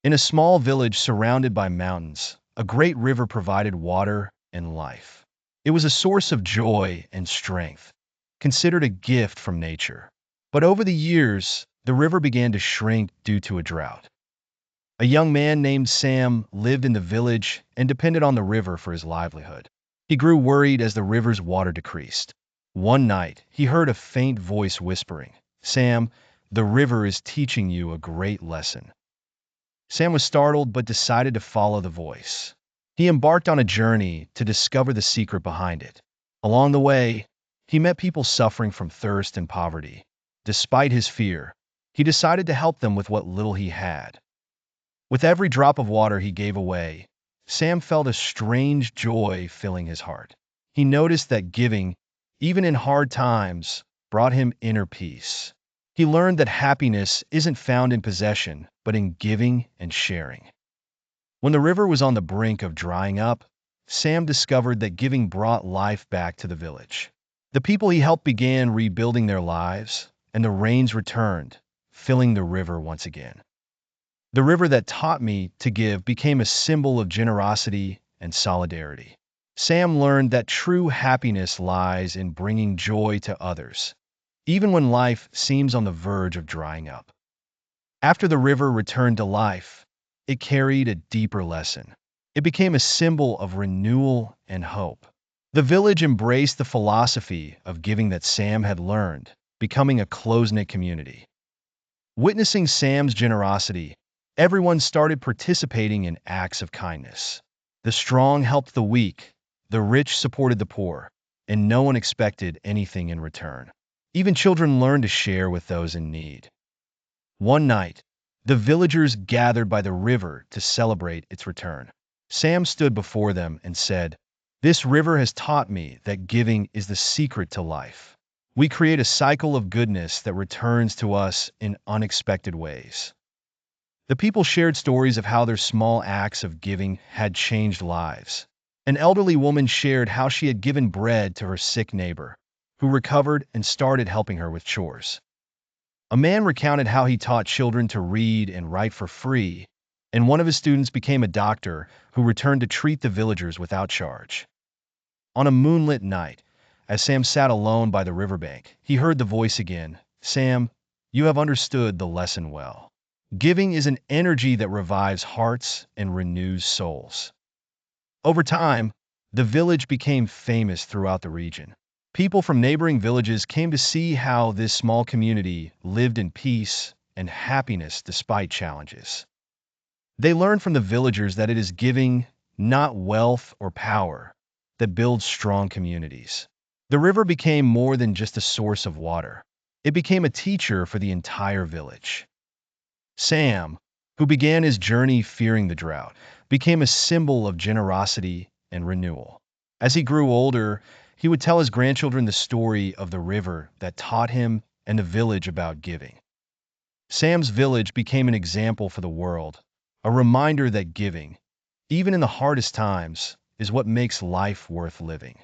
In a small village surrounded by mountains, a great river provided water and life. It was a source of joy and strength, considered a gift from nature. But over the years, the river began to shrink due to a drought. A young man named Sam lived in the village and depended on the river for his livelihood. He grew worried as the river's water decreased. One night, he heard a faint voice whispering, "Sam, the river is teaching you a great lesson." Sam was startled but decided to follow the voice. He embarked on a journey to discover the secret behind it. Along the way, he met people suffering from thirst and poverty. Despite his fear, he decided to help them with what little he had. With every drop of water he gave away, Sam felt a strange joy filling his heart. He noticed that giving, even in hard times, brought him inner peace. He learned that happiness isn't found in possession, but in giving and sharing. When the river was on the brink of drying up, Sam discovered that giving brought life back to the village. The people he helped began rebuilding their lives, and the rains returned, filling the river once again. The river that taught me to give became a symbol of generosity and solidarity. Sam learned that true happiness lies in bringing joy to others, even when life seems on the verge of drying up. After the river returned to life, it carried a deeper lesson. It became a symbol of renewal and hope. The village embraced the philosophy of giving that Sam had learned, becoming a close-knit community. Witnessing Sam's generosity, everyone started participating in acts of kindness. The strong helped the weak, the rich supported the poor, and no one expected anything in return. Even children learned to share with those in need. One night, the villagers gathered by the river to celebrate its return. Sam stood before them and said, "This river has taught me that giving is the secret to life. We create a cycle of goodness that returns to us in unexpected ways." The people shared stories of how their small acts of giving had changed lives. An elderly woman shared how she had given bread to her sick neighbor, who recovered and started helping her with chores. A man recounted how he taught children to read and write for free, and one of his students became a doctor who returned to treat the villagers without charge. On a moonlit night, as Sam sat alone by the riverbank, he heard the voice again, "Sam, you have understood the lesson well. Giving is an energy that revives hearts and renews souls." Over time, the village became famous throughout the region. People from neighboring villages came to see how this small community lived in peace and happiness despite challenges. They learned from the villagers that it is giving, not wealth or power, that builds strong communities. The river became more than just a source of water. It became a teacher for the entire village. Sam, who began his journey fearing the drought, became a symbol of generosity and renewal. As he grew older, he would tell his grandchildren the story of the river that taught him and the village about giving. Sam's village became an example for the world, a reminder that giving, even in the hardest times, is what makes life worth living.